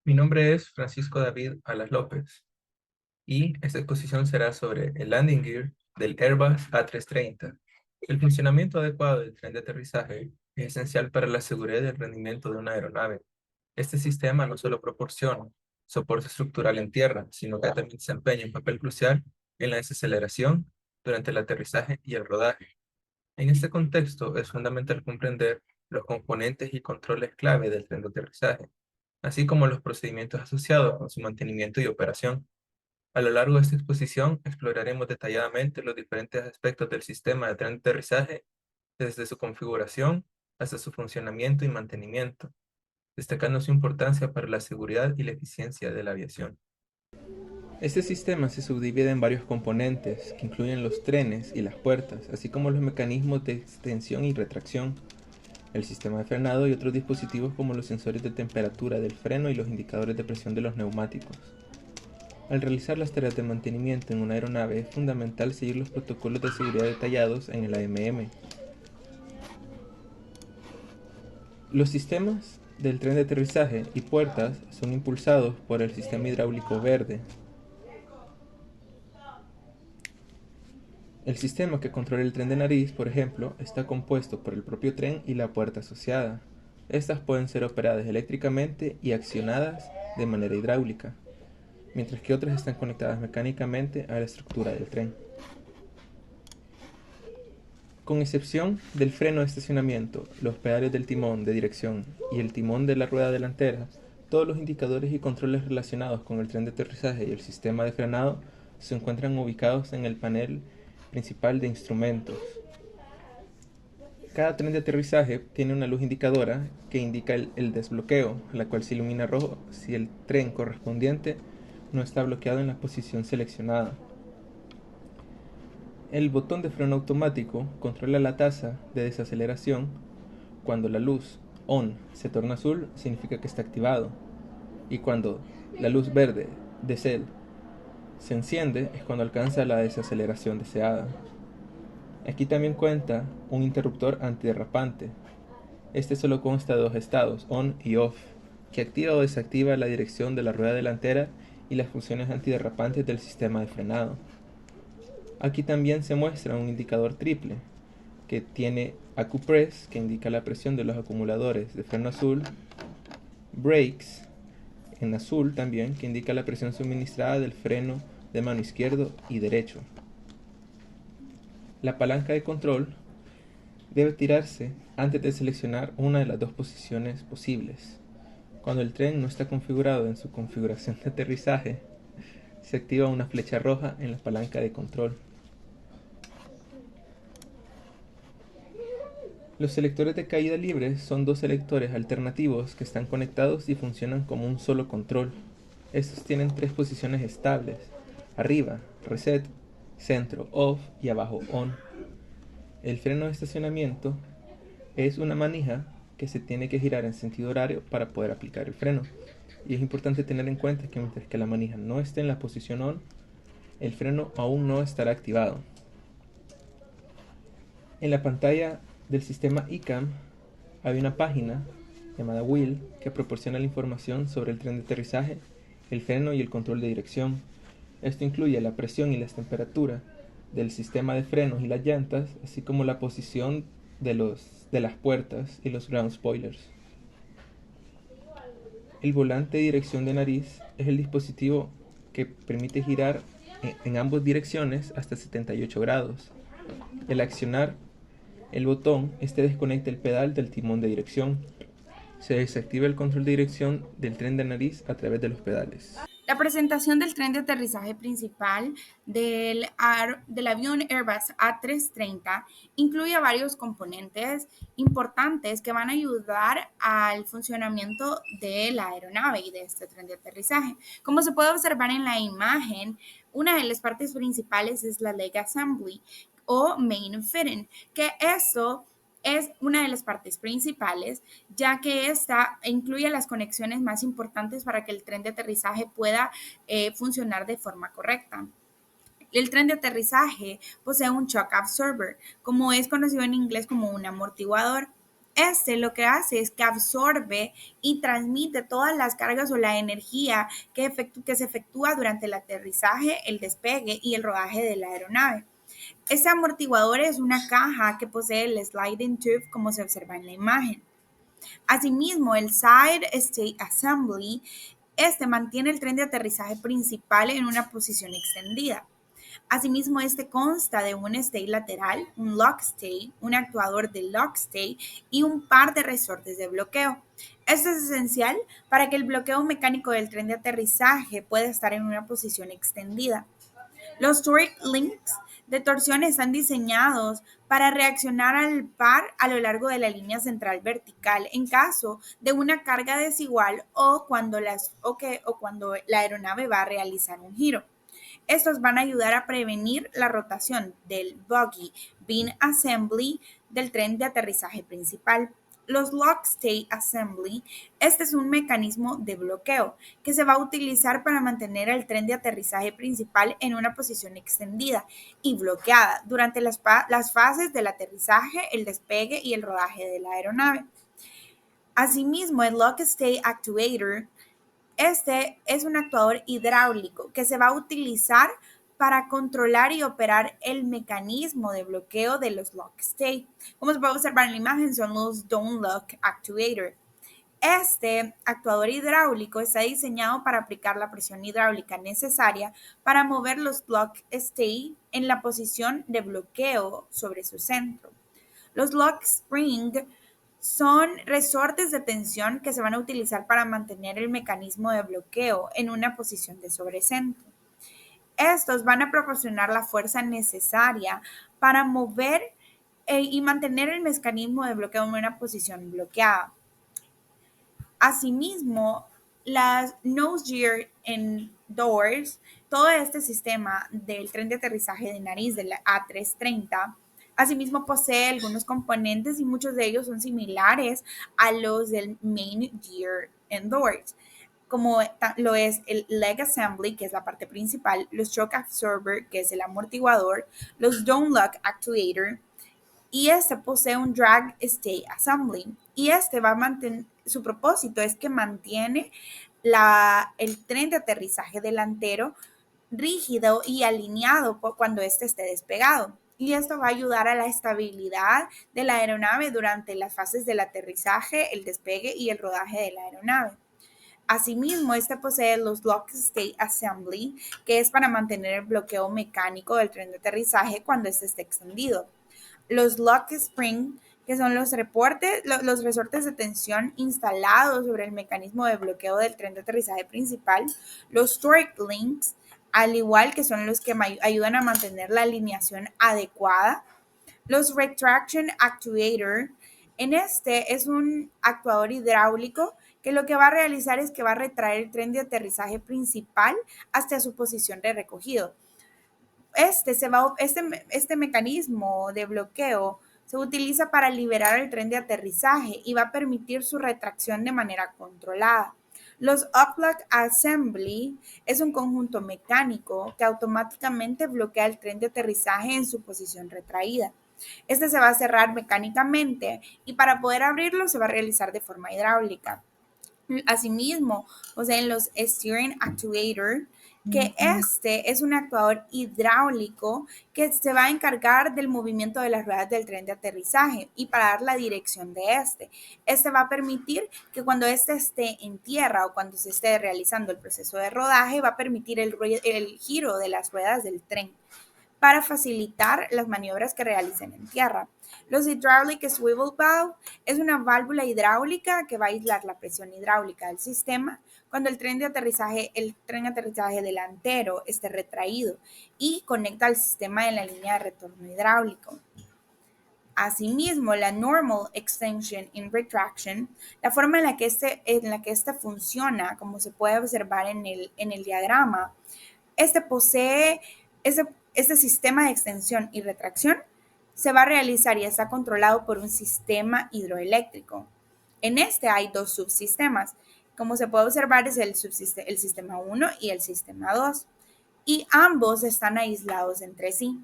Mi nombre es Francisco David Alas López y esta exposición será sobre el landing gear del Airbus A330. El funcionamiento adecuado del tren de aterrizaje es esencial para la seguridad y el rendimiento de una aeronave. Este sistema no solo proporciona soporte estructural en tierra, sino que también desempeña un papel crucial en la desaceleración durante el aterrizaje y el rodaje. En este contexto, es fundamental comprender los componentes y controles clave del tren de aterrizaje, así como los procedimientos asociados con su mantenimiento y operación. A lo largo de esta exposición exploraremos detalladamente los diferentes aspectos del sistema de tren de aterrizaje, desde su configuración hasta su funcionamiento y mantenimiento, destacando su importancia para la seguridad y la eficiencia de la aviación. Este sistema se subdivide en varios componentes, que incluyen los trenes y las puertas, así como los mecanismos de extensión y retracción, el sistema de frenado y otros dispositivos como los sensores de temperatura del freno y los indicadores de presión de los neumáticos. Al realizar las tareas de mantenimiento en una aeronave es fundamental seguir los protocolos de seguridad detallados en el AMM. Los sistemas del tren de aterrizaje y puertas son impulsados por el sistema hidráulico verde. El sistema que controla el tren de nariz, por ejemplo, está compuesto por el propio tren y la puerta asociada. Estas pueden ser operadas eléctricamente y accionadas de manera hidráulica, mientras que otras están conectadas mecánicamente a la estructura del tren. Con excepción del freno de estacionamiento, los pedales del timón de dirección y el timón de la rueda delantera, todos los indicadores y controles relacionados con el tren de aterrizaje y el sistema de frenado se encuentran ubicados en el panel principal de instrumentos. Cada tren de aterrizaje tiene una luz indicadora que indica el desbloqueo, la cual se ilumina rojo si el tren correspondiente no está bloqueado en la posición seleccionada. El botón de freno automático controla la tasa de desaceleración. Cuando la luz ON se torna azul, significa que está activado. Y cuando la luz verde de LED se enciende, es cuando alcanza la desaceleración deseada. Aquí también cuenta un interruptor antiderrapante. Este solo consta de dos estados, ON y OFF, que activa o desactiva la dirección de la rueda delantera y las funciones antiderrapantes del sistema de frenado. Aquí también se muestra un indicador triple, que tiene AccuPress, que indica la presión de los acumuladores de freno azul, Brakes, en azul también, que indica la presión suministrada del freno de mano izquierdo y derecho. La palanca de control debe tirarse antes de seleccionar una de las dos posiciones posibles. Cuando el tren no está configurado en su configuración de aterrizaje, se activa una flecha roja en la palanca de control. Los selectores de caída libre son dos selectores alternativos que están conectados y funcionan como un solo control. Estos tienen tres posiciones estables: arriba, reset; centro, off; y abajo, on. El freno de estacionamiento es una manija que se tiene que girar en sentido horario para poder aplicar el freno. Y es importante tener en cuenta que mientras que la manija no esté en la posición on, el freno aún no estará activado. En la pantalla del sistema ICAM hay una página llamada Wheel que proporciona la información sobre el tren de aterrizaje, el freno y el control de dirección. Esto incluye la presión y la temperatura del sistema de frenos y las llantas, así como la posición de las puertas y los ground spoilers. El volante de dirección de nariz es el dispositivo que permite girar en ambas direcciones hasta 78 grados. El accionar el botón, este desconecta el pedal del timón de dirección. Se desactiva el control de dirección del tren de nariz a través de los pedales. La presentación del tren de aterrizaje principal del avión Airbus A330 incluye varios componentes importantes que van a ayudar al funcionamiento de la aeronave y de este tren de aterrizaje. Como se puede observar en la imagen, una de las partes principales es la leg assembly o main fitting, que eso es una de las partes principales, ya que esta incluye las conexiones más importantes para que el tren de aterrizaje pueda funcionar de forma correcta. El tren de aterrizaje posee un shock absorber, como es conocido en inglés como un amortiguador. Este lo que hace es que absorbe y transmite todas las cargas o la energía que se efectúa durante el aterrizaje, el despegue y el rodaje de la aeronave. Este amortiguador es una caja que posee el sliding tube como se observa en la imagen. Asimismo, el Side State Assembly, este mantiene el tren de aterrizaje principal en una posición extendida. Asimismo, este consta de un stay lateral, un lock stay, un actuador de lock stay y un par de resortes de bloqueo. Esto es esencial para que el bloqueo mecánico del tren de aterrizaje pueda estar en una posición extendida. Los torque links de torsión están diseñados para reaccionar al par a lo largo de la línea central vertical en caso de una carga desigual o cuando la aeronave va a realizar un giro. Estos van a ayudar a prevenir la rotación del buggy beam assembly del tren de aterrizaje principal. Los Lock Stay Assembly, este es un mecanismo de bloqueo que se va a utilizar para mantener el tren de aterrizaje principal en una posición extendida y bloqueada durante las fases del aterrizaje, el despegue y el rodaje de la aeronave. Asimismo, el Lock Stay Actuator, este es un actuador hidráulico que se va a utilizar para controlar y operar el mecanismo de bloqueo de los lock stay. Como se puede observar en la imagen, son los Don't Lock Actuator. Este actuador hidráulico está diseñado para aplicar la presión hidráulica necesaria para mover los lock stay en la posición de bloqueo sobre su centro. Los lock spring son resortes de tensión que se van a utilizar para mantener el mecanismo de bloqueo en una posición de sobrecentro. Estos van a proporcionar la fuerza necesaria para mover y mantener el mecanismo de bloqueo en una posición bloqueada. Asimismo, las nose gear and doors, todo este sistema del tren de aterrizaje de nariz de la A330, asimismo posee algunos componentes y muchos de ellos son similares a los del main gear and doors, como lo es el leg assembly, que es la parte principal, los shock absorber, que es el amortiguador, los don't lock actuator, y este posee un drag stay assembly y este va a mantener, su propósito es que mantiene el tren de aterrizaje delantero rígido y alineado cuando éste esté despegado. Y esto va a ayudar a la estabilidad de la aeronave durante las fases del aterrizaje, el despegue y el rodaje de la aeronave. Asimismo, este posee los Lock Stay Assembly, que es para mantener el bloqueo mecánico del tren de aterrizaje cuando éste esté extendido. Los Lock Spring, que son los resortes de tensión instalados sobre el mecanismo de bloqueo del tren de aterrizaje principal. Los Torque Links, al igual que son los que ayudan a mantener la alineación adecuada. Los Retraction Actuator, en este es un actuador hidráulico que lo que va a realizar es que va a retraer el tren de aterrizaje principal hasta su posición de recogido. Este mecanismo de bloqueo se utiliza para liberar el tren de aterrizaje y va a permitir su retracción de manera controlada. Los Uplock Assembly es un conjunto mecánico que automáticamente bloquea el tren de aterrizaje en su posición retraída. Este se va a cerrar mecánicamente y para poder abrirlo se va a realizar de forma hidráulica. Asimismo, poseen los Steering Actuator, que este es un actuador hidráulico que se va a encargar del movimiento de las ruedas del tren de aterrizaje y para dar la dirección de este. Este va a permitir que cuando este esté en tierra o cuando se esté realizando el proceso de rodaje, va a permitir el giro de las ruedas del tren para facilitar las maniobras que realicen en tierra. Los Hydraulic Swivel Valve es una válvula hidráulica que va a aislar la presión hidráulica del sistema cuando el tren de aterrizaje delantero esté retraído y conecta al sistema en la línea de retorno hidráulico. Asimismo, la Normal Extension in Retraction, la forma en la que este funciona, como se puede observar en el diagrama, posee este sistema de extensión y retracción se va a realizar y está controlado por un sistema hidroeléctrico. En este hay dos subsistemas. Como se puede observar es el sistema 1 y el sistema 2 y ambos están aislados entre sí.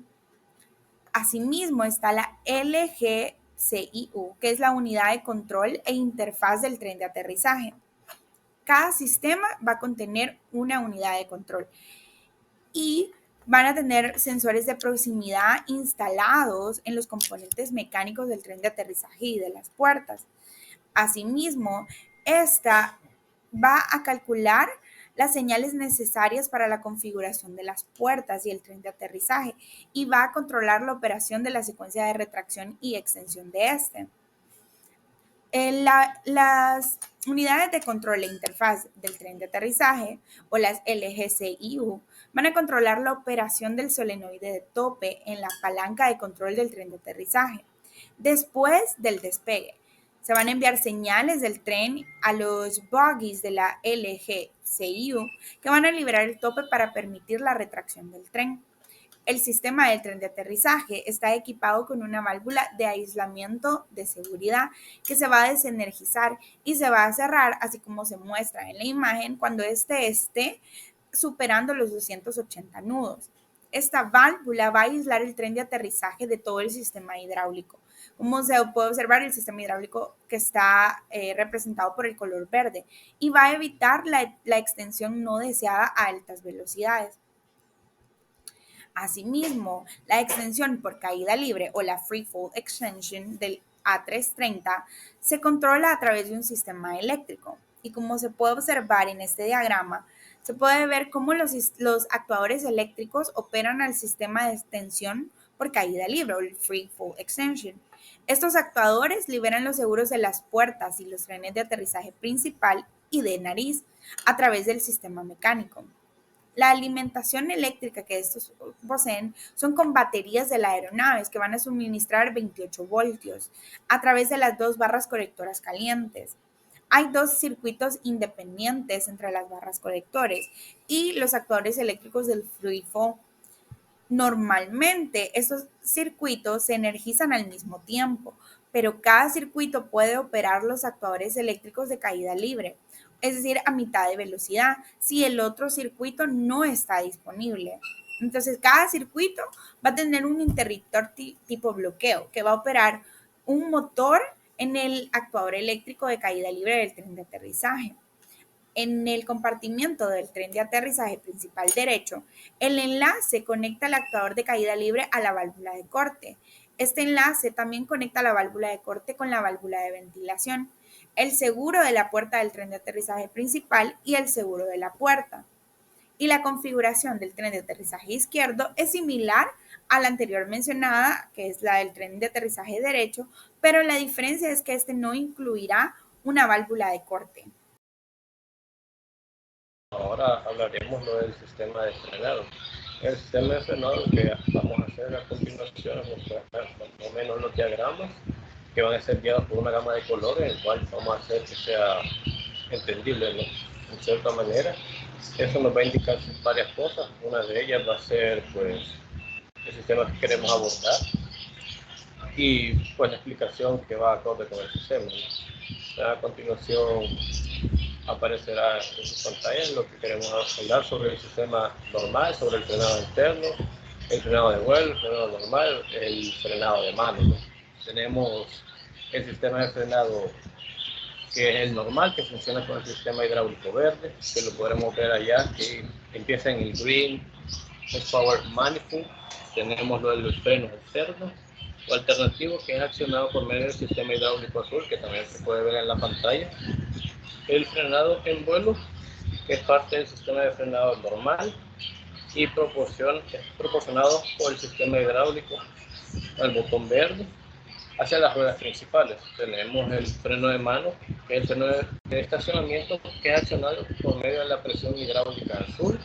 Asimismo está la LG LHCIU, que es la unidad de control e interfaz del tren de aterrizaje. Cada sistema va a contener una unidad de control y van a tener sensores de proximidad instalados en los componentes mecánicos del tren de aterrizaje y de las puertas. Asimismo, esta va a calcular las señales necesarias para la configuración de las puertas y el tren de aterrizaje y va a controlar la operación de la secuencia de retracción y extensión de este. Las unidades de control e interfaz del tren de aterrizaje o las LGCIU van a controlar la operación del solenoide de tope en la palanca de control del tren de aterrizaje. Después del despegue, se van a enviar señales del tren a los bogies de la LGCIU que van a liberar el tope para permitir la retracción del tren. El sistema del tren de aterrizaje está equipado con una válvula de aislamiento de seguridad que se va a desenergizar y se va a cerrar, así como se muestra en la imagen, cuando este esté superando los 280 nudos. Esta válvula va a aislar el tren de aterrizaje de todo el sistema hidráulico. Como se puede observar, el sistema hidráulico que está representado por el color verde y va a evitar la extensión no deseada a altas velocidades. Asimismo, la extensión por caída libre o la Free Fall Extension del A330 se controla a través de un sistema eléctrico. Y como se puede observar en este diagrama, se puede ver cómo los actuadores eléctricos operan al sistema de extensión por caída libre o el Free Fall Extension. Estos actuadores liberan los seguros de las puertas y los trenes de aterrizaje principal y de nariz a través del sistema mecánico. La alimentación eléctrica que estos poseen son con baterías de las aeronaves que van a suministrar 28 voltios a través de las dos barras colectoras calientes. Hay dos circuitos independientes entre las barras colectores y los actuadores eléctricos del Free Fall. Normalmente estos circuitos se energizan al mismo tiempo, pero cada circuito puede operar los actuadores eléctricos de caída libre, es decir, a mitad de velocidad, si el otro circuito no está disponible. Entonces, cada circuito va a tener un interruptor tipo bloqueo que va a operar un motor en el actuador eléctrico de caída libre del tren de aterrizaje. En el compartimiento del tren de aterrizaje principal derecho, el enlace conecta el actuador de caída libre a la válvula de corte. Este enlace también conecta la válvula de corte con la válvula de ventilación, el seguro de la puerta del tren de aterrizaje principal y el seguro de la puerta. Y la configuración del tren de aterrizaje izquierdo es similar a la anterior mencionada, que es la del tren de aterrizaje derecho, pero la diferencia es que este no incluirá una válvula de corte. Ahora hablaremos del sistema de frenado. El sistema de frenado que vamos a hacer a continuación es mostrar más o menos los diagramas que van a ser guiados por una gama de colores, el cual vamos a hacer que sea entendible, ¿no? En cierta manera. Eso nos va a indicar varias cosas. Una de ellas va a ser pues el sistema que queremos abordar y pues la explicación que va acorde con el sistema, ¿no? A continuación aparecerá en su pantalla lo que queremos hablar sobre el sistema normal, sobre el frenado interno, el frenado de vuelo, el frenado normal, el frenado de mano, ¿no? Tenemos el sistema de frenado que es el normal, que funciona con el sistema hidráulico verde, que lo podremos ver allá, que empieza en el green, el power manifold. Tenemos lo de los frenos externos o alternativos, que es accionado por medio del sistema hidráulico azul, que también se puede ver en la pantalla. El frenado en vuelo, que es parte del sistema de frenado normal y es proporcionado por el sistema hidráulico al botón verde hacia las ruedas principales. Tenemos el freno de mano, que es el freno de estacionamiento, que es accionado por medio de la presión hidráulica azul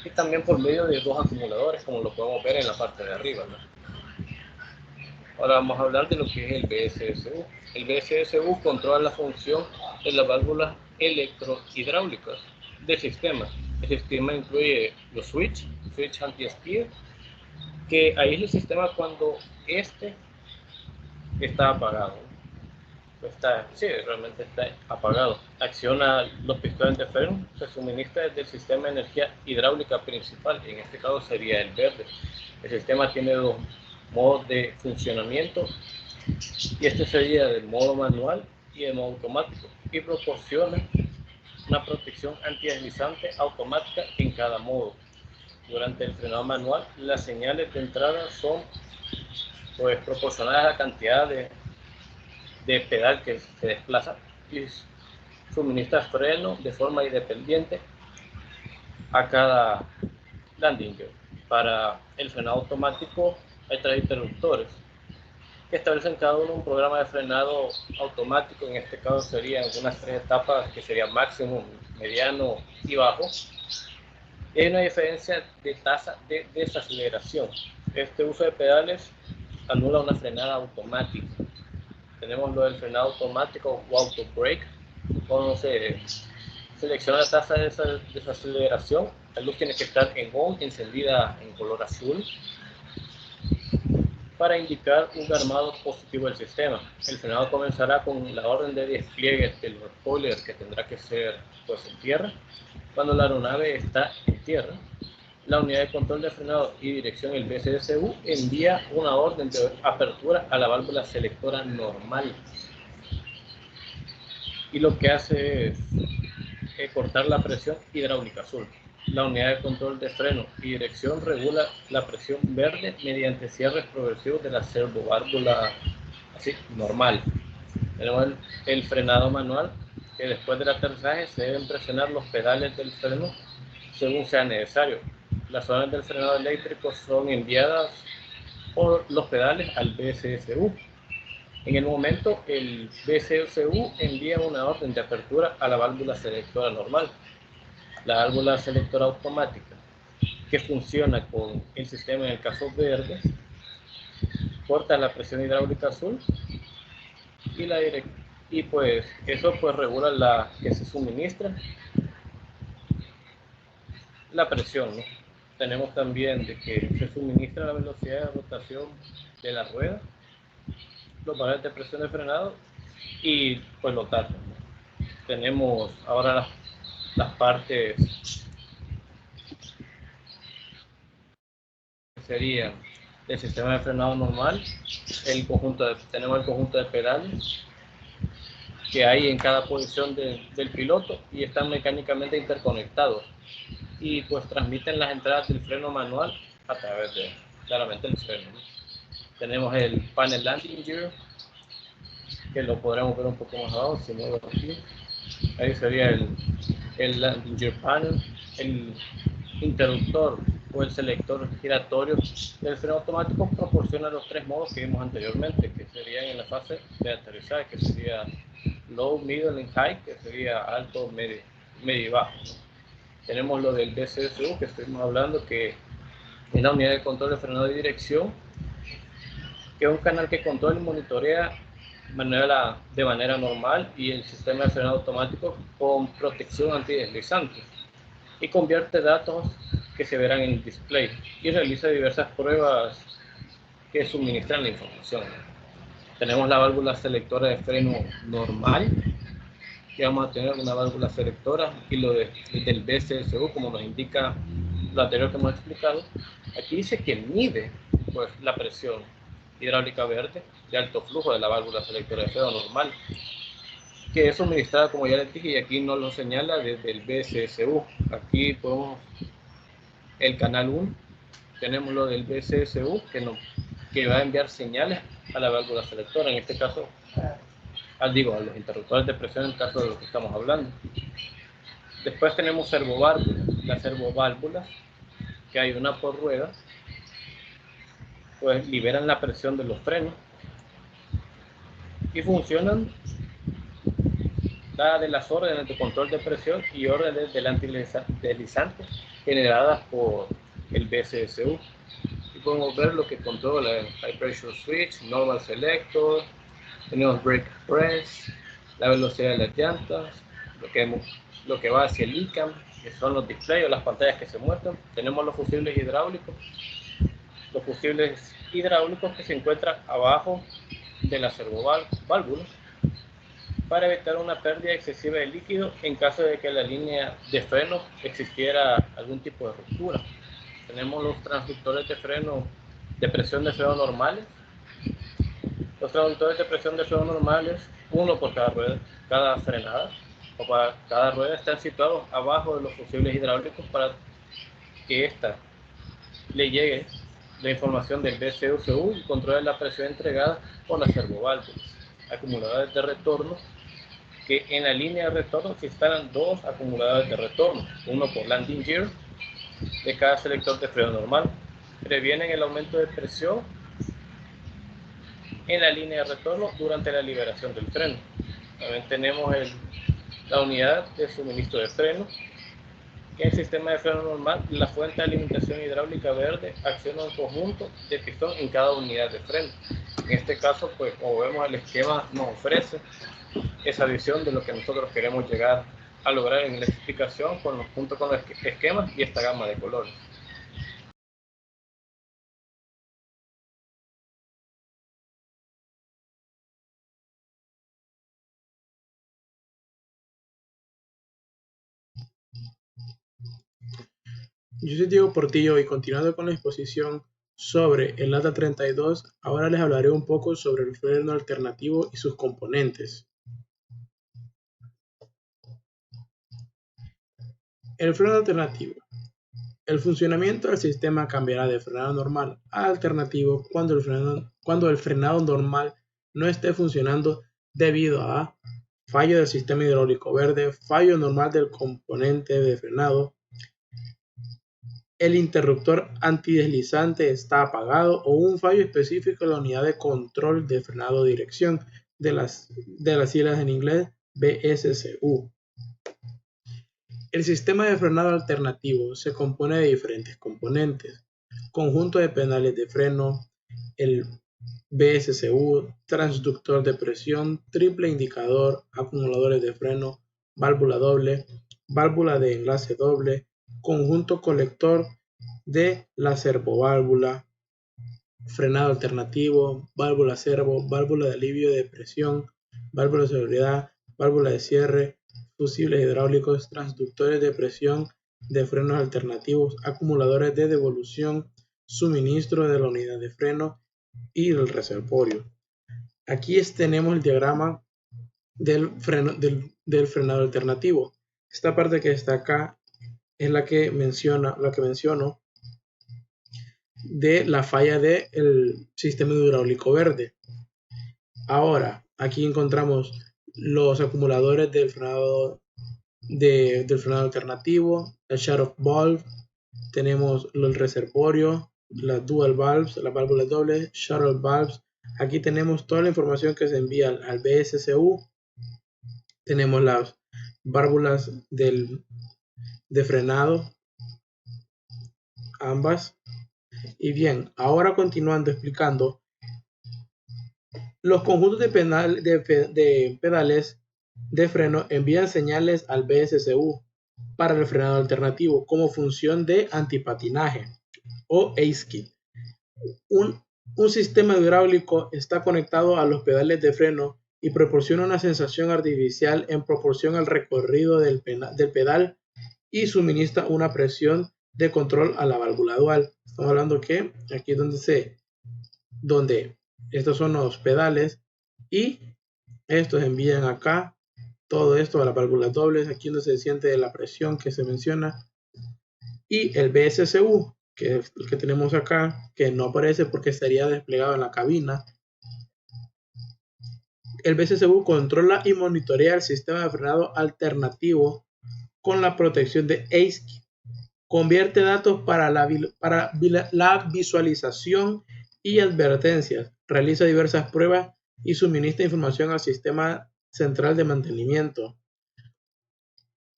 y también por medio de dos acumuladores, como lo podemos ver en la parte de arriba, ¿no? Ahora vamos a hablar de lo que es el BSSU. El BSSU controla la función de las válvulas electrohidráulicas del sistema. El sistema incluye los switch anti-skid, que aísla el sistema cuando este está apagado. Realmente está apagado. Acciona los pistones de freno, se suministra desde el sistema de energía hidráulica principal, en este caso sería el verde. El sistema tiene dos modos de funcionamiento, y este sería de modo manual y de modo automático, y proporciona una protección antideslizante automática en cada modo. Durante el frenado manual, las señales de entrada son pues proporcionadas a la cantidad de pedal que se desplaza y suministra freno de forma independiente a cada landing gear. Para el frenado automático hay 3 interruptores que establecen cada uno un programa de frenado automático. En este caso serían unas 3 etapas que serían máximo, mediano y bajo. Y hay una diferencia de tasa de desaceleración. Este uso de pedales anula una frenada automática. Tenemos lo del frenado automático o auto brake. Cuando se selecciona la tasa de desaceleración, la luz tiene que estar en on, encendida en color azul, para indicar un armado positivo del sistema. El frenado comenzará con la orden de despliegue del spoiler, que tendrá que ser pues en tierra. Cuando la aeronave está en tierra, la unidad de control de frenado y dirección, el BCSU, envía una orden de apertura a la válvula selectora normal. Y lo que hace es cortar la presión hidráulica azul. La unidad de control de freno y dirección regula la presión verde mediante cierres progresivos de la servoválvula así, normal. Tenemos el frenado manual, que después del aterrizaje se deben presionar los pedales del freno según sea necesario. Las órdenes del frenado eléctrico son enviadas por los pedales al BCSU. En el momento, el BCSU envía una orden de apertura a la válvula selectora normal. La válvula selectora automática, que funciona con el sistema en el caso verde, corta la presión hidráulica azul y pues eso pues regula la que se suministra la presión, ¿no? Tenemos también de que se suministra la velocidad de rotación de la rueda, los valores de presión de frenado y pues los datos, ¿no? Tenemos ahora las partes que serían el sistema de frenado normal, tenemos el conjunto de pedales que hay en cada posición del piloto y están mecánicamente interconectados y pues transmiten las entradas del freno manual a través de claramente el freno, ¿no? Tenemos el panel landing gear, que lo podremos ver un poco más abajo si muevo aquí. Ahí sería el landing gear panel, el interruptor o el selector giratorio del freno automático proporciona los 3 modos que vimos anteriormente, que serían en la fase de aterrizaje, que sería low, middle y high, que sería alto, medio y bajo, ¿no? Tenemos lo del BCSU, que estuvimos hablando, que es la unidad de control de frenado y dirección, que es un canal que controla y monitorea de manera normal y el sistema de frenado automático con protección antideslizante, y convierte datos que se verán en el display y realiza diversas pruebas que suministran la información. Tenemos la válvula selectora de freno normal, que vamos a tener una válvula selectora, y lo del BCSU, como nos indica lo anterior que hemos explicado. Aquí dice que mide pues la presión hidráulica verde de alto flujo de la válvula selectora de freno normal, que es suministrada, como ya les dije, y aquí nos lo señala desde el BCSU. Aquí podemos el canal 1, tenemos lo del BCSU que va a enviar señales a la válvula selectora, en este caso a los interruptores de presión en el caso de lo que estamos hablando. Después tenemos servoválvulas. Las servoválvulas, que hay una por rueda, pues liberan la presión de los frenos y funcionan dadas de las órdenes de control de presión y órdenes del antideslizante generadas por el BCSU. Y podemos ver lo que controla el High Pressure Switch, Normal Selector, tenemos Brake Press, la velocidad de las llantas, lo que va hacia el ICAM, que son los displays o las pantallas que se muestran. Tenemos los fusibles hidráulicos que se encuentran abajo de la servoválvula, para evitar una pérdida excesiva de líquido en caso de que en la línea de freno existiera algún tipo de ruptura. Tenemos los transductores de presión de freno normales, Los transductores de presión de freno normales, uno por cada rueda, cada frenada, o para cada rueda, están situados abajo de los fusibles hidráulicos para que ésta le llegue la información del BCUCU y controle la presión entregada por las servoválvulas. Acumuladores de retorno, que en la línea de retorno se instalan dos acumuladores de retorno, uno por landing gear de cada selector de freno normal. Previenen el aumento de presión en la línea de retorno durante la liberación del freno. También tenemos la unidad de suministro de freno, que en el sistema de freno normal, la fuente de alimentación hidráulica verde acciona un conjunto de pistón en cada unidad de freno. En este caso, pues como vemos, el esquema nos ofrece esa visión de lo que nosotros queremos llegar a lograr en la explicación junto con los esquemas y esta gama de colores. Yo soy Diego Portillo y continuando con la exposición sobre el ATA 32, ahora les hablaré un poco sobre el freno alternativo y sus componentes. El freno alternativo. El funcionamiento del sistema cambiará de frenado normal a alternativo cuando el frenado normal no esté funcionando debido a fallo del sistema hidráulico verde, fallo normal del componente de frenado, el interruptor antideslizante está apagado o un fallo específico en la unidad de control de frenado de dirección de las siglas en inglés BSCU. El sistema de frenado alternativo se compone de diferentes componentes: conjunto de pedales de freno, el BSCU, transductor de presión, triple indicador, acumuladores de freno, válvula doble, válvula de enlace doble, conjunto colector de la servoválvula, frenado alternativo, válvula servo, válvula de alivio de presión, válvula de seguridad, válvula de cierre, fusibles hidráulicos, transductores de presión de frenos alternativos, acumuladores de devolución, suministro de la unidad de freno y el reservorio. Aquí tenemos el diagrama del frenado alternativo. Esta parte que está acá es la que menciono de la falla del sistema hidráulico verde. Ahora, aquí encontramos los acumuladores del frenado alternativo, el shut-off valve, tenemos el reservorio, las dual valves, las válvulas dobles, shut-off valves. Aquí tenemos toda la información que se envía al BSCU. Tenemos las válvulas de frenado, ambas. Y bien, ahora continuando explicando, los conjuntos de pedales de freno envían señales al BSCU para el frenado alternativo como función de antipatinaje o ACE-Kit. Un sistema hidráulico está conectado a los pedales de freno y proporciona una sensación artificial en proporción al recorrido del pedal y suministra una presión de control a la válvula dual. Estamos hablando que aquí es donde estos son los pedales y estos envían acá todo esto a las válvulas dobles, aquí donde se siente la presión que se menciona, y el BSCU, que es el que tenemos acá, que no aparece porque estaría desplegado en la cabina. El BSCU controla y monitorea el sistema de frenado alternativo con la protección de ACE-Kit. Convierte datos para la visualización y advertencias, realiza diversas pruebas y suministra información al sistema central de mantenimiento.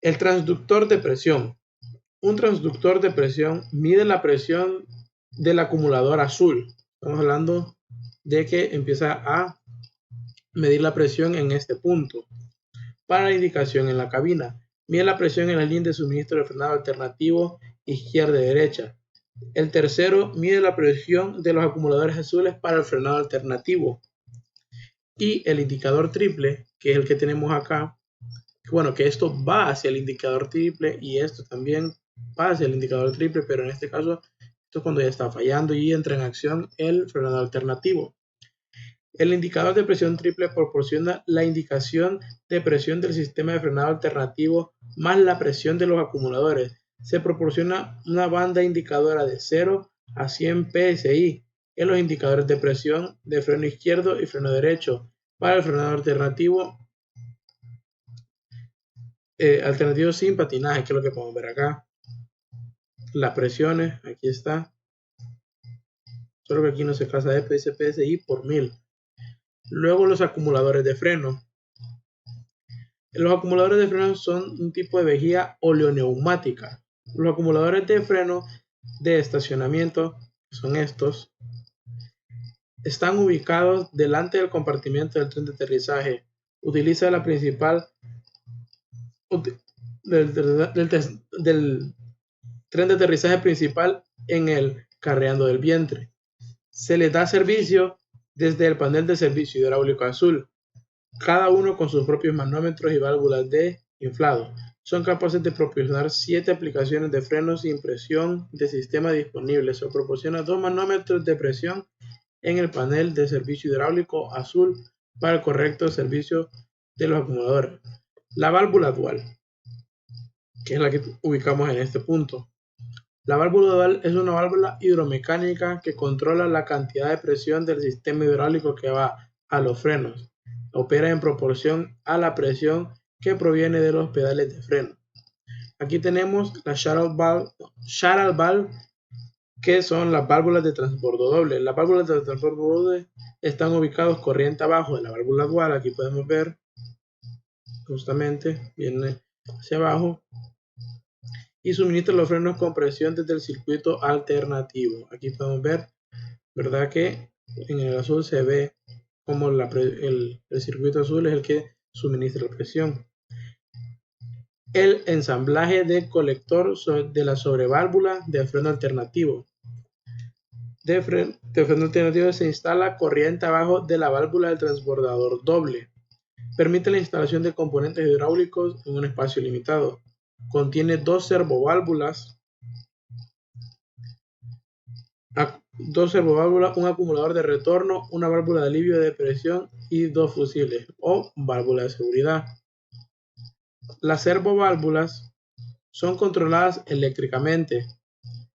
El transductor de presión. Un transductor de presión mide la presión del acumulador azul. Estamos hablando de que empieza a medir la presión en este punto. Para la indicación en la cabina, mide la presión en la línea de suministro de frenado alternativo izquierda y derecha. El tercero mide la presión de los acumuladores azules para el frenado alternativo. Y el indicador triple, que es el que tenemos acá, bueno, que esto va hacia el indicador triple y esto también va hacia el indicador triple, pero en este caso, esto es cuando ya está fallando y entra en acción el frenado alternativo. El indicador de presión triple proporciona la indicación de presión del sistema de frenado alternativo más la presión de los acumuladores. Se proporciona una banda indicadora de 0 a 100 psi en los indicadores de presión de freno izquierdo y freno derecho. Para el frenado alternativo sin patinaje, que es lo que podemos ver acá. Las presiones, aquí está. Solo que aquí no se casa de PSI por 1000. Luego los acumuladores de freno. Los acumuladores de freno son un tipo de vejiga oleoneumática. Los acumuladores de freno de estacionamiento, que son estos, están ubicados delante del compartimiento del tren de aterrizaje. Utiliza la principal del tren de aterrizaje principal en el carreando del vientre. Se les da servicio desde el panel de servicio hidráulico azul, cada uno con sus propios manómetros y válvulas de inflado. Son capaces de proporcionar 7 aplicaciones de frenos sin presión de sistema disponible. Se proporciona 2 manómetros de presión en el panel de servicio hidráulico azul para el correcto servicio de los acumuladores. La válvula dual, que es la que ubicamos en este punto. La válvula dual es una válvula hidromecánica que controla la cantidad de presión del sistema hidráulico que va a los frenos. Opera en proporción a la presión que proviene de los pedales de freno. Aquí tenemos la shuttle valve, que son las válvulas de transbordo doble. Las válvulas de transbordo doble están ubicadas corriente abajo de la válvula dual. Aquí podemos ver, justamente, viene hacia abajo y suministra los frenos con presión desde el circuito alternativo. Aquí podemos ver, ¿verdad? Que en el azul se ve como el circuito azul es el que suministra la presión. El ensamblaje de colector de la sobreválvula de freno alternativo. De freno alternativo se instala corriente abajo de la válvula del transbordador doble. Permite la instalación de componentes hidráulicos en un espacio limitado. Contiene 2 servoválvulas, un acumulador de retorno, una válvula de alivio de presión y 2 fusibles o válvula de seguridad. Las servoválvulas son controladas eléctricamente.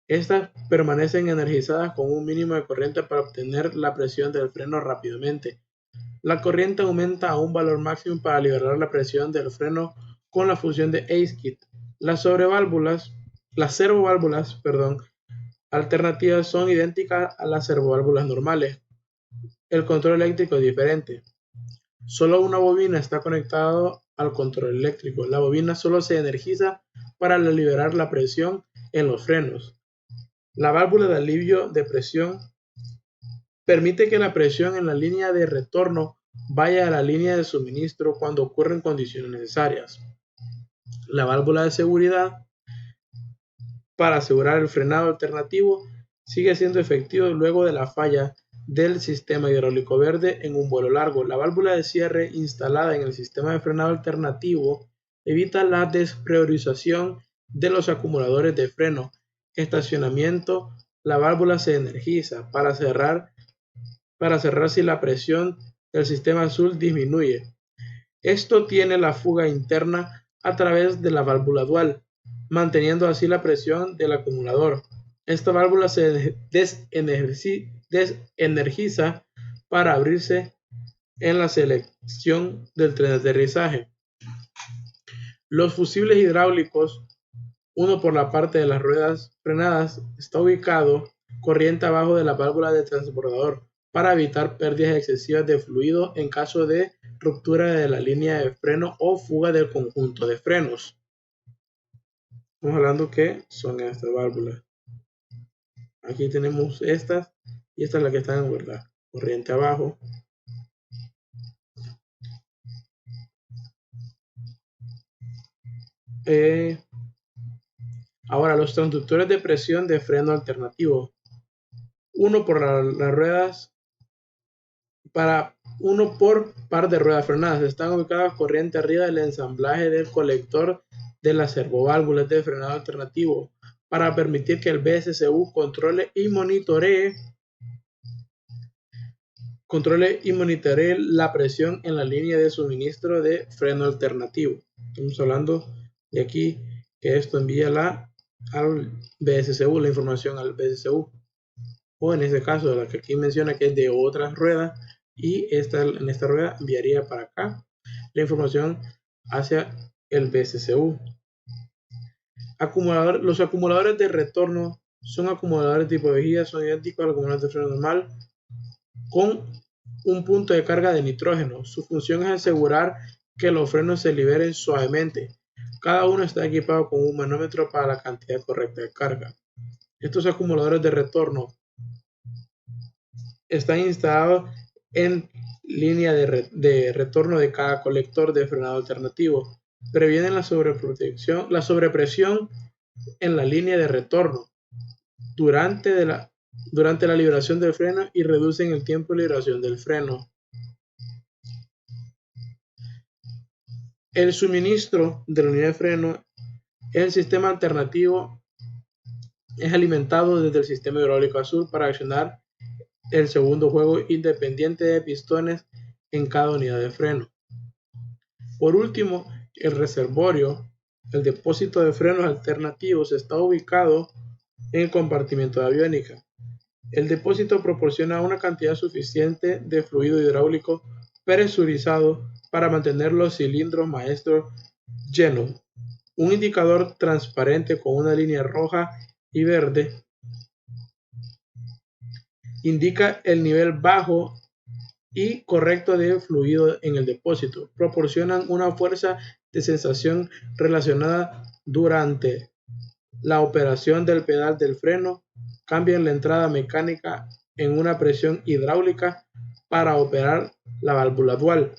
Estas permanecen energizadas con un mínimo de corriente para obtener la presión del freno rápidamente. La corriente aumenta a un valor máximo para liberar la presión del freno con la función de ACE-KIT. Las servoválvulas alternativas son idénticas a las servoválvulas normales. El control eléctrico es diferente. Solo una bobina está conectada al control eléctrico. La bobina solo se energiza para liberar la presión en los frenos. La válvula de alivio de presión permite que la presión en la línea de retorno vaya a la línea de suministro cuando ocurren condiciones necesarias. La válvula de seguridad para asegurar el frenado alternativo sigue siendo efectivo luego de la falla del sistema hidráulico verde en un vuelo largo. La válvula de cierre instalada en el sistema de frenado alternativo evita la despriorización de los acumuladores de freno. Estacionamiento, la válvula se energiza para cerrar si la presión del sistema azul disminuye. Esto tiene la fuga interna a través de la válvula dual, manteniendo así la presión del acumulador. Esta válvula se desenergiza para abrirse en la selección del tren de aterrizaje. Los fusibles hidráulicos, uno por la parte de las ruedas frenadas, está ubicado corriente abajo de la válvula de transbordador para evitar pérdidas excesivas de fluido en caso de ruptura de la línea de freno o fuga del conjunto de frenos. Estamos hablando que son estas válvulas. Aquí tenemos estas y esta es la que está en verdad. Corriente abajo. Ahora, los transductores de presión de freno alternativo. Uno por las ruedas, uno por par de ruedas frenadas. Están ubicadas corriente arriba del ensamblaje del colector de las servoválvulas de frenado alternativo para permitir que el BSCU controle y monitoree controle y monitoree la presión en la línea de suministro de freno alternativo. Estamos hablando de aquí que esto envía al BSCU, la información al BSCU. O en este caso, la que aquí menciona que es de otras ruedas, y en esta rueda enviaría para acá la información hacia el BSCU. Los acumuladores de retorno son acumuladores tipo vejiga, son idénticos al acumulador de freno normal con un punto de carga de nitrógeno. Su función es asegurar que los frenos se liberen suavemente. Cada uno está equipado con un manómetro para la cantidad correcta de carga. Estos acumuladores de retorno están instalados en línea de retorno de cada colector de frenado alternativo. Previenen la sobrepresión en la línea de retorno durante la liberación del freno y reducen el tiempo de liberación del freno. El suministro de la unidad de freno es el sistema alternativo, es alimentado desde el sistema hidráulico azul para accionar el segundo juego independiente de pistones en cada unidad de freno. Por último, el reservorio, el depósito de frenos alternativos, está ubicado en el compartimiento de aviónica. El depósito proporciona una cantidad suficiente de fluido hidráulico presurizado para mantener los cilindros maestros llenos. Un indicador transparente con una línea roja y verde indica el nivel bajo y correcto de fluido en el depósito. Proporcionan una fuerza de sensación relacionada durante la operación del pedal del freno. Cambian la entrada mecánica en una presión hidráulica para operar la válvula dual.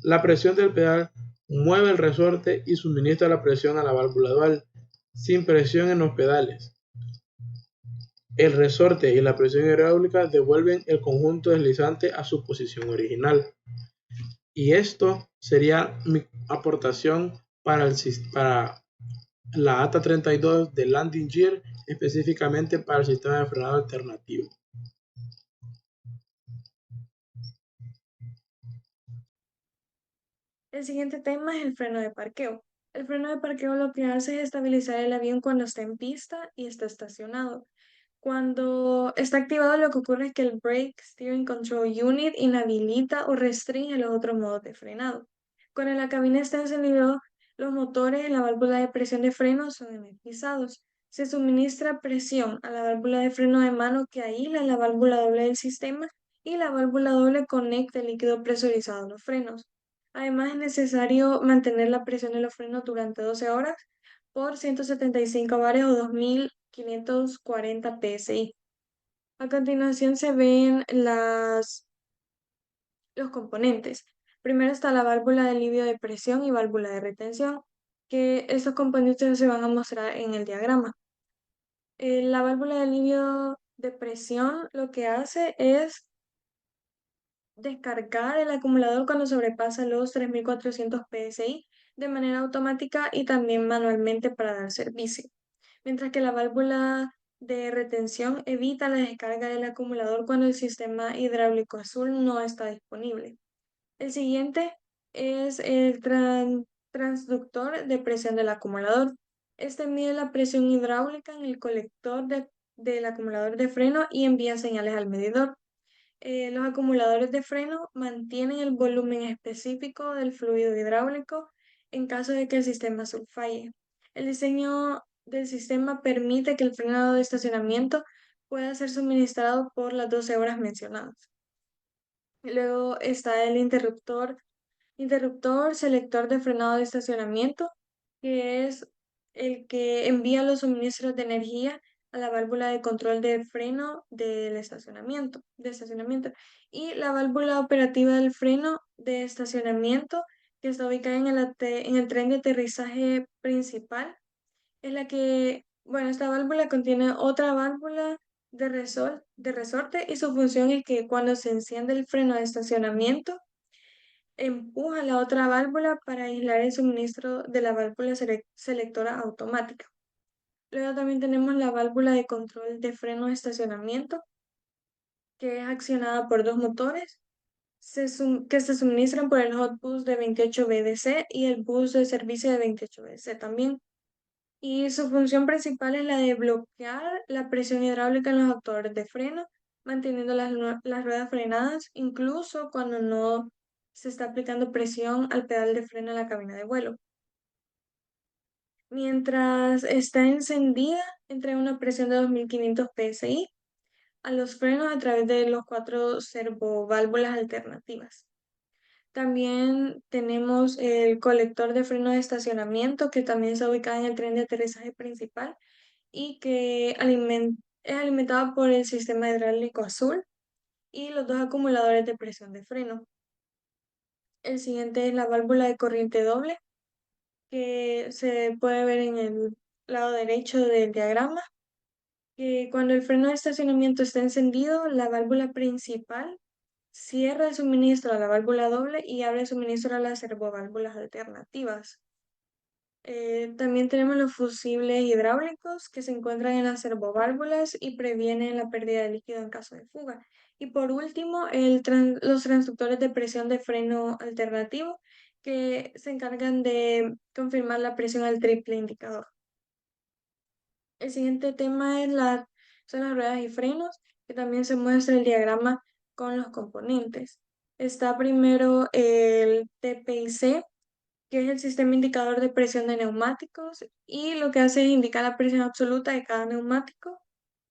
La presión del pedal mueve el resorte y suministra la presión a la válvula dual sin presión en los pedales. El resorte y la presión hidráulica devuelven el conjunto deslizante a su posición original. Y esto sería mi aportación para la ATA32 de Landing Gear, específicamente para el sistema de frenado alternativo. El siguiente tema es el freno de parqueo. El freno de parqueo lo que hace es estabilizar el avión cuando está en pista y está estacionado. Cuando está activado, lo que ocurre es que el Brake Steering Control Unit inhabilita o restringe los otros modos de frenado. Cuando la cabina está encendida, los motores en la válvula de presión de freno son energizados. Se suministra presión a la válvula de freno de mano que aísla la válvula doble del sistema, y la válvula doble conecta el líquido presurizado a los frenos. Además, es necesario mantener la presión de los frenos durante 12 horas por 175 bares o 2540 psi. A continuación se ven los componentes. Primero está la válvula de alivio de presión y válvula de retención, que estos componentes se van a mostrar en el diagrama. La válvula de alivio de presión lo que hace es descargar el acumulador cuando sobrepasa los 3400 psi de manera automática y también manualmente para dar servicio, mientras que la válvula de retención evita la descarga del acumulador cuando el sistema hidráulico azul no está disponible. El siguiente es el transductor de presión del acumulador. Este mide la presión hidráulica en el colector del acumulador de freno y envía señales al medidor. Los acumuladores de freno mantienen el volumen específico del fluido hidráulico en caso de que el sistema azul falle. El diseño del sistema permite que el frenado de estacionamiento pueda ser suministrado por las 12 horas mencionadas. Luego está el interruptor selector de frenado de estacionamiento, que es el que envía los suministros de energía a la válvula de control de freno del estacionamiento. Y la válvula operativa del freno de estacionamiento, que está ubicada en el tren de aterrizaje principal, es la que, bueno, esta válvula contiene otra válvula de resorte, y su función es que cuando se enciende el freno de estacionamiento, empuja la otra válvula para aislar el suministro de la válvula selectora automática. Luego también tenemos la válvula de control de freno de estacionamiento, que es accionada por dos motores que se suministran por el hot bus de 28 VDC y el bus de servicio de 28 VDC también. Y su función principal es la de bloquear la presión hidráulica en los actuadores de freno, manteniendo las ruedas frenadas, incluso cuando no se está aplicando presión al pedal de freno en la cabina de vuelo. Mientras está encendida, entrega una presión de 2500 psi a los frenos a través de los 4 servoválvulas alternativas. También tenemos el colector de freno de estacionamiento, que también se ubica en el tren de aterrizaje principal y que es alimentado por el sistema hidráulico azul y los dos acumuladores de presión de freno. El siguiente es la válvula de corriente doble, que se puede ver en el lado derecho del diagrama, que cuando el freno de estacionamiento está encendido, la válvula principal cierra el suministro a la válvula doble y abre el suministro a las servoválvulas alternativas. También tenemos los fusibles hidráulicos que se encuentran en las servoválvulas y previenen la pérdida de líquido en caso de fuga. Y por último, los transductores de presión de freno alternativo que se encargan de confirmar la presión al triple indicador. El siguiente tema son las ruedas y frenos, que también se muestra el diagrama con los componentes. Está primero el TPIC, que es el sistema indicador de presión de neumáticos, y lo que hace es indicar la presión absoluta de cada neumático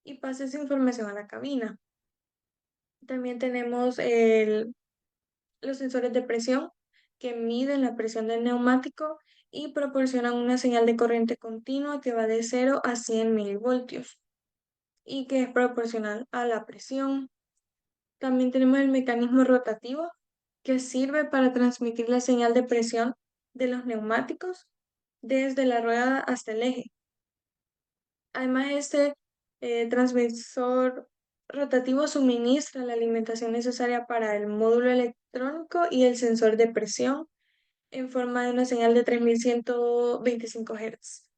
y pasa esa información a la cabina. También tenemos los sensores de presión que miden la presión del neumático y proporcionan una señal de corriente continua que va de 0 a 100 milivoltios y que es proporcional a la presión. También tenemos el mecanismo rotativo que sirve para transmitir la señal de presión de los neumáticos desde la rueda hasta el eje. Además, este transmisor rotativo suministra la alimentación necesaria para el módulo electrónico y el sensor de presión en forma de una señal de 3125 Hz.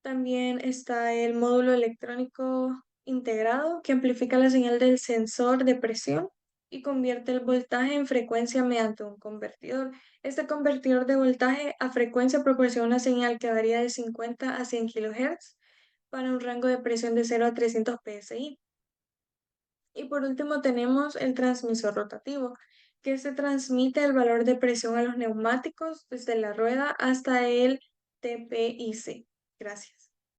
También está el módulo electrónico integrado que amplifica la señal del sensor de presión y convierte el voltaje en frecuencia mediante un convertidor. Este convertidor de voltaje a frecuencia proporciona una señal que varía de 50 a 100 kHz para un rango de presión de 0 a 300 psi. Y por último tenemos el transmisor rotativo, que se transmite el valor de presión a los neumáticos desde la rueda hasta el TPIC. Gracias.